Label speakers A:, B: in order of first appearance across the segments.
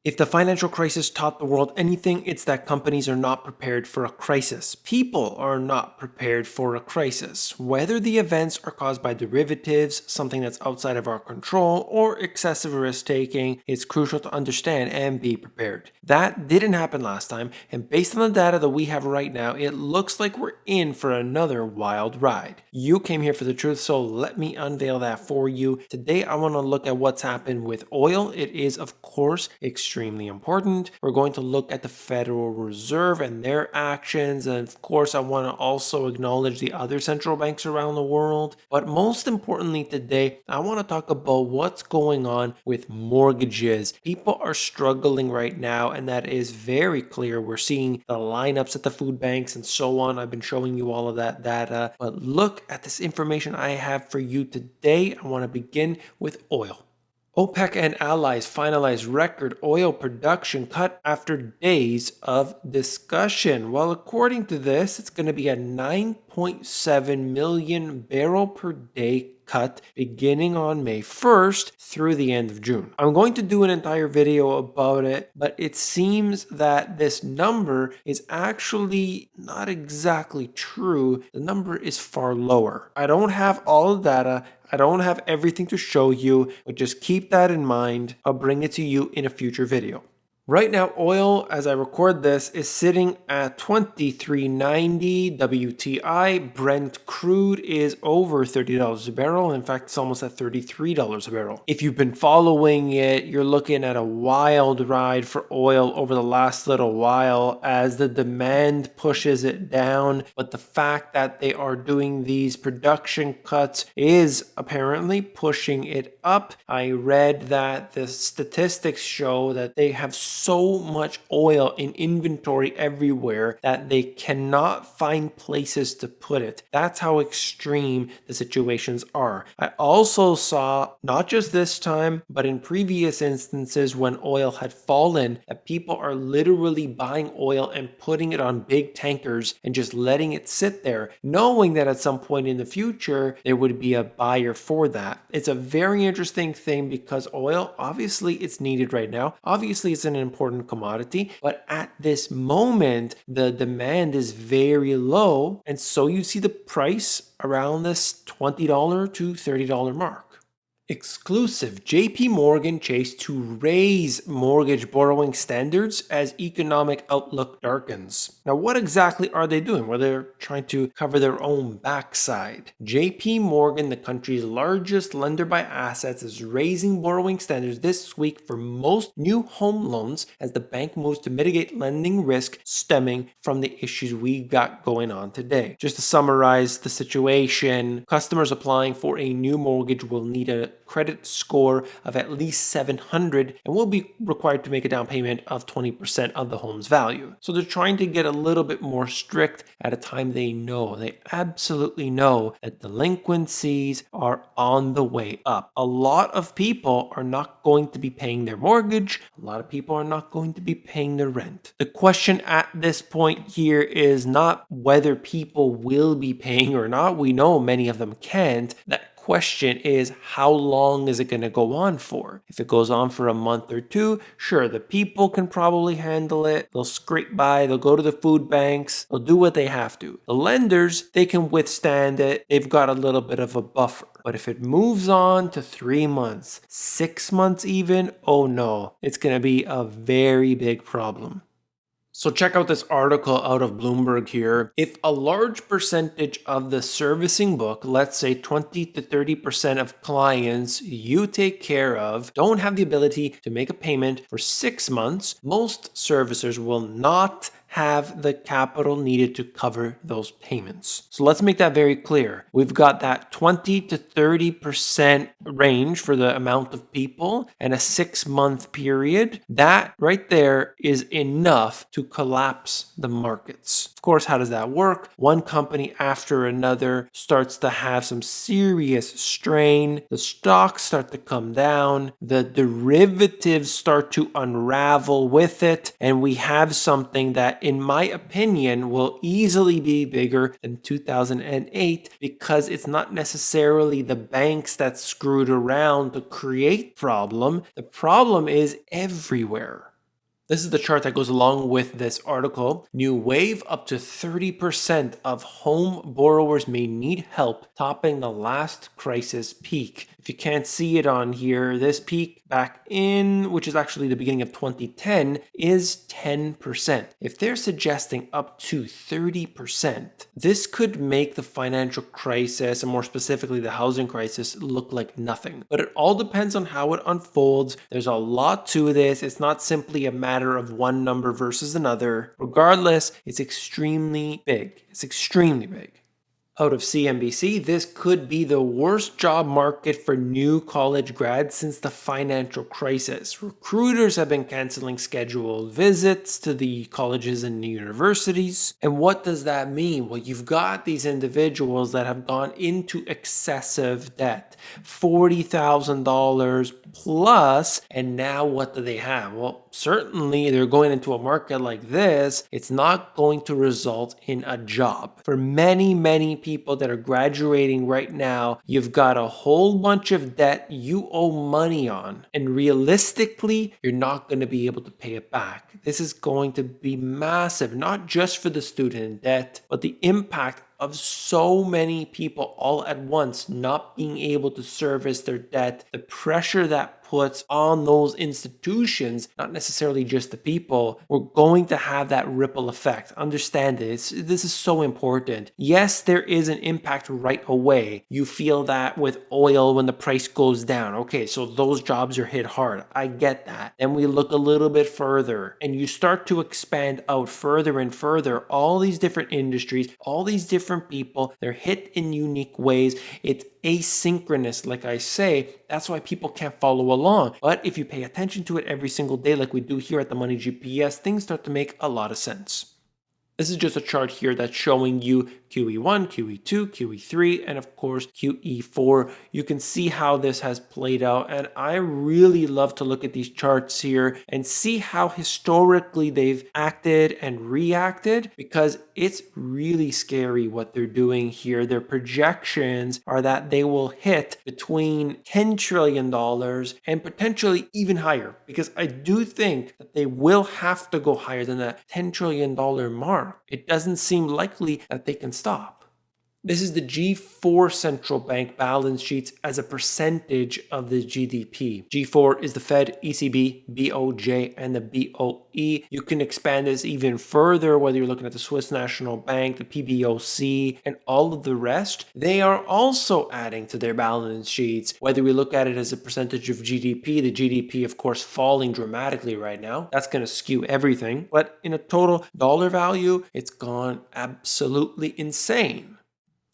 A: If the financial crisis taught the world anything, it's that companies are not prepared for a crisis. People are not prepared for a crisis. Whether the events are caused by derivatives, something that's outside of our control, or excessive risk taking, it's crucial to understand and be prepared. That didn't happen last time, and based on the data that we have right now, it looks like we're in for another wild ride. You came here for the truth, so let me unveil that for you. Today, I want to look at what's happened with oil. It is, of course, extremely important. We're going to look at the Federal Reserve and their actions. And of course, I want to also acknowledge the other central banks around the world. But most importantly today, I want to talk about what's going on with mortgages. People are struggling right now, and that is very clear. We're seeing the lineups at the food banks and so on. I've been showing you all of that data. But look at this information I have for you today. I want to begin with oil. OPEC and allies finalized record oil production cut after days of discussion. Well, according to this, it's going to be a 9.7 million barrel per day cut beginning on May 1st through the end of June. I'm going to do an entire video about it, but it seems that this number is actually not exactly true. The number is far lower. I don't have all the data. I don't have everything to show you, but just keep that in mind. I'll bring it to you in a future video. Right now, oil, as I record this, is sitting at $23.90 WTI. Brent crude is over $30 a barrel. In fact, it's almost at $33 a barrel. If you've been following it, you're looking at a wild ride for oil over the last little while as the demand pushes it down. But the fact that they are doing these production cuts is apparently pushing it up. I read that the statistics show that they have so much oil in inventory everywhere that they cannot find places to put it. That's how extreme the situations are. I also saw, not just this time, but in previous instances when oil had fallen, that people are literally buying oil and putting it on big tankers and just letting it sit there, knowing that at some point in the future, there would be a buyer for that. It's a very interesting thing because oil, obviously it's needed right now. Obviously it's an important commodity, but at this moment, the demand is very low. And so you see the price around this $20 to $30 mark. Exclusive: JPMorgan Chase to raise mortgage borrowing standards as economic outlook darkens. Now, what exactly are they doing? Well, they're trying to cover their own backside. JPMorgan, the country's largest lender by assets, is raising borrowing standards this week for most new home loans as the bank moves to mitigate lending risk stemming from the issues we got going on today. Just to summarize the situation, customers applying for a new mortgage will need a credit score of at least 700 and will be required to make a down payment of 20% of the home's value. So they're trying to get a little bit more strict at a time they absolutely know that delinquencies are on the way up. A lot of people are not going to be paying their mortgage. A lot of people are not going to be paying their rent. The question at this point here is not whether people will be paying or not. We know many of them can't. That question is, how long is it going to go on for? If it goes on for a month or two, sure, the people can probably handle it. They'll scrape by, they'll go to the food banks, they'll do what they have to. The lenders, they can withstand it. They've got a little bit of a buffer. But if it moves on to 3 months, 6 months even, oh no, it's going to be a very big problem. So check out this article out of Bloomberg here. If a large percentage of the servicing book, let's say 20 to 30% of clients you take care of, don't have the ability to make a payment for 6 months, most servicers will not have the capital needed to cover those payments. So let's make that very clear. We've got that 20 to 30% range for the amount of people and a 6-month period. That right there is enough to collapse the markets. Of course, how does that work? One company after another starts to have some serious strain. The stocks start to come down. The derivatives start to unravel with it. And we have something that that, in my opinion, will easily be bigger than 2008 because it's not necessarily the banks that screwed around to create problem. The problem is everywhere. This is the chart that goes along with this article. New wave, up to 30% of home borrowers may need help topping the last crisis peak. If you can't see it on here, this peak back in, which is actually the beginning of 2010, is 10%. If they're suggesting up to 30%, this could make the financial crisis, and more specifically the housing crisis, look like nothing. But it all depends on how it unfolds. There's a lot to this. It's not simply a matter of one number versus another. Regardless, it's extremely big. It's extremely big. Out of CNBC, this could be the worst job market for new college grads since the financial crisis. Recruiters have been canceling scheduled visits to the colleges and universities. And what does that mean? Well, you've got these individuals that have gone into excessive debt, $40,000 plus, and now what do they have? Well, certainly they're going into a market like this. It's not going to result in a job. For many people that are graduating right now, you've got a whole bunch of debt you owe money on, and realistically, you're not going to be able to pay it back. This is going to be massive, not just for the student debt, but the impact of so many people all at once not being able to service their debt, the pressure that puts on those institutions, not necessarily just the people, we're going to have that ripple effect. Understand this. This is so important. Yes, there is an impact right away. You feel that with oil when the price goes down. Okay, so those jobs are hit hard. I get that. Then we look a little bit further and you start to expand out further and further. All these different industries, all these different people, they're hit in unique ways. It's asynchronous, like I say. That's why people can't follow along. But if you pay attention to it every single day, like we do here at the Money GPS, things start to make a lot of sense. This is just a chart here that's showing you QE1, QE2, QE3, and of course QE4. You can see how this has played out, and I really love to look at these charts here and see how historically they've acted and reacted, because it's really scary what they're doing here. Their projections are that they will hit between $10 trillion and potentially even higher, because I do think that they will have to go higher than that $10 trillion mark. It doesn't seem likely that they can stop. This is the G4 central bank balance sheets as a percentage of the GDP. G4 is the Fed, ECB, BOJ, and the BOE. You can expand this even further, whether you're looking at the Swiss National Bank, the PBOC, and all of the rest. They are also adding to their balance sheets, whether we look at it as a percentage of GDP. The GDP, of course, falling dramatically right now. That's going to skew everything. But in a total dollar value, it's gone absolutely insane.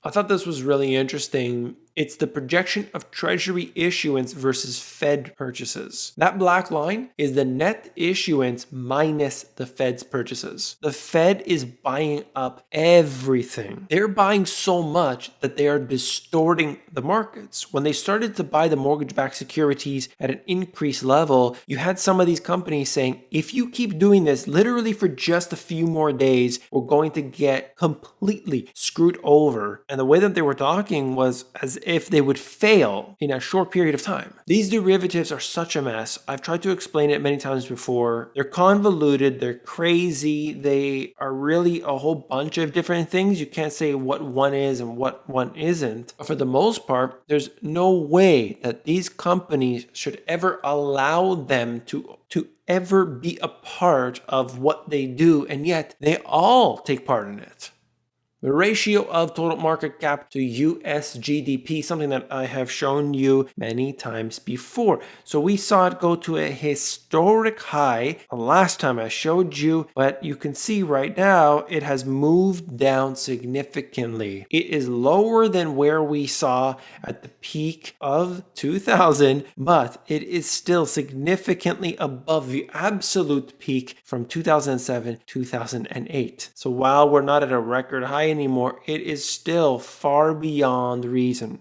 A: I thought this was really interesting. It's the projection of Treasury issuance versus Fed purchases. That black line is the net issuance minus the Fed's purchases. The Fed is buying up everything. They're buying so much that they are distorting the markets. When they started to buy the mortgage-backed securities at an increased level, you had some of these companies saying, if you keep doing this literally for just a few more days, we're going to get completely screwed over. And the way that they were talking was as if they would fail in a short period of time. These derivatives are such a mess. I've tried to explain it many times before. They're convoluted, they're crazy, they are really a whole bunch of different things. You can't say what one is and what one isn't. But for the most part, there's no way that these companies should ever allow them to ever be a part of what they do, and yet they all take part in it. The ratio of total market cap to US GDP, something that I have shown you many times before. So we saw it go to a historic high the last time I showed you, but you can see right now it has moved down significantly. It is lower than where we saw at the peak of 2000, but it is still significantly above the absolute peak from 2007, 2008. So while we're not at a record high anymore, it is still far beyond reason.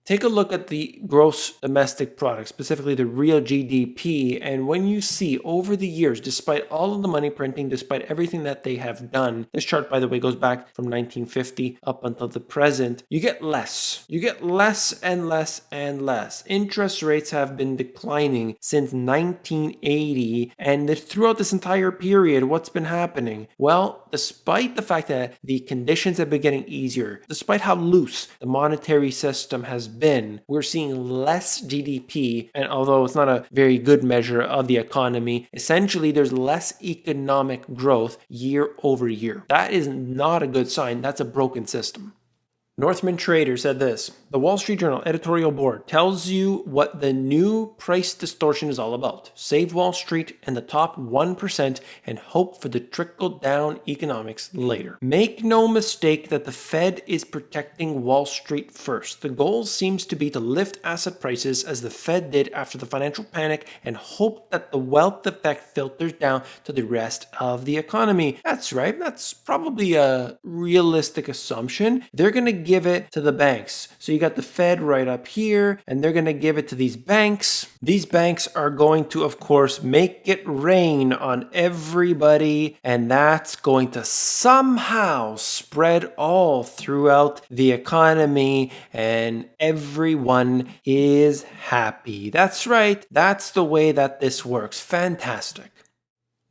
A: Take a look at the gross domestic product, specifically the real GDP, and when you see over the years, despite all of the money printing, despite everything that they have done, this chart, by the way, goes back from 1950 up until the present, you get less. You get less and less and less. Interest rates have been declining since 1980, and throughout this entire period, what's been happening? Well, despite the fact that the conditions have been getting easier, despite how loose the monetary system has been, we're seeing less GDP, and although it's not a very good measure of the economy, essentially there's less economic growth year over year. That is not a good sign. That's a broken system. Northman Trader said this: the Wall Street Journal editorial board tells you what the new price distortion is all about. Save Wall Street and the top 1% and hope for the trickle-down economics later. Make no mistake that the Fed is protecting Wall Street first. The goal seems to be to lift asset prices as the Fed did after the financial panic and hope that the wealth effect filters down to the rest of the economy. That's right. That's probably a realistic assumption. They're going to give it to the banks. So you got the Fed right up here, and they're going to give it to these banks. These banks are going to, of course, make it rain on everybody, and that's going to somehow spread all throughout the economy, and everyone is happy. That's right. That's the way that this works. Fantastic.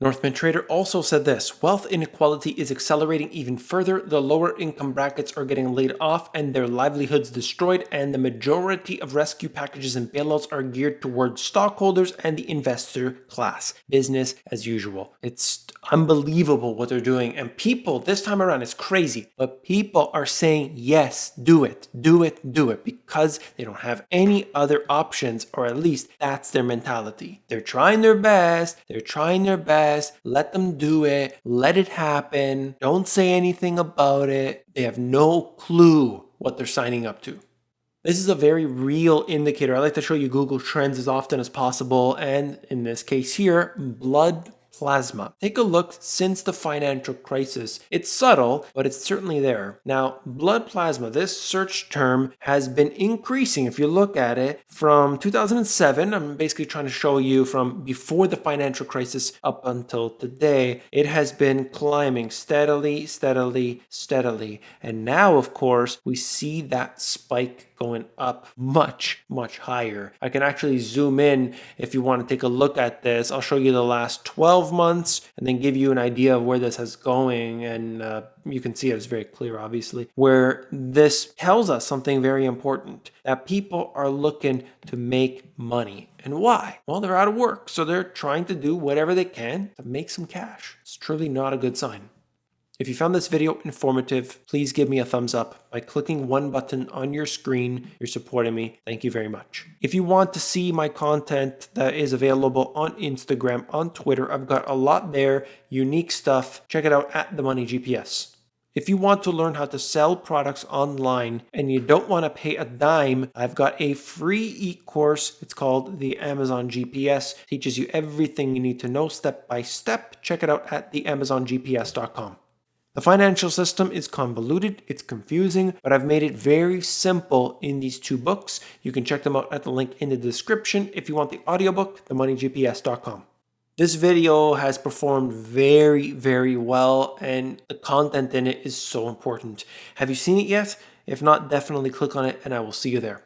A: Northman Trader also said this: wealth inequality is accelerating even further. The lower income brackets are getting laid off and their livelihoods destroyed, and the majority of rescue packages and bailouts are geared towards stockholders and the investor class. Business as usual. It's unbelievable what they're doing, and people this time around, it's crazy, but people are saying yes, do it, do it, do it, because they don't have any other options, or at least that's their mentality. They're trying their best. Let them do it. Let it happen. Don't say anything about it. They have no clue what they're signing up to. This is a very real indicator. I like to show you Google Trends as often as possible, and in this case here, blood plasma. Take a look since the financial crisis. It's subtle, but it's certainly there. Now, blood plasma, this search term has been increasing. If you look at it from 2007, I'm basically trying to show you from before the financial crisis up until today, it has been climbing steadily. And now, of course, we see that spike going up much higher. I can actually zoom in if you want to take a look at this. I'll show you the last 12 months and then give you an idea of where this is going, and you can see it's very clear, obviously, where this tells us something very important, that people are looking to make money. And why? Well, they're out of work, so they're trying to do whatever they can to make some cash. It's truly not a good sign. If you found this video informative, please give me a thumbs up by clicking one button on your screen. You're supporting me. Thank you very much. If you want to see my content that is available on Instagram, on Twitter, I've got a lot there, unique stuff. Check it out at The Money GPS. If you want to learn how to sell products online and you don't want to pay a dime, I've got a free e-course. It's called the Amazon GPS. It teaches you everything you need to know step by step. Check it out at theamazongps.com. The financial system is convoluted, it's confusing, but I've made it very simple in these two books. You can check them out at the link in the description. If you want the audiobook, themoneygps.com. This video has performed very well, and the content in it is so important. Have you seen it yet? If not, definitely click on it and I will see you there.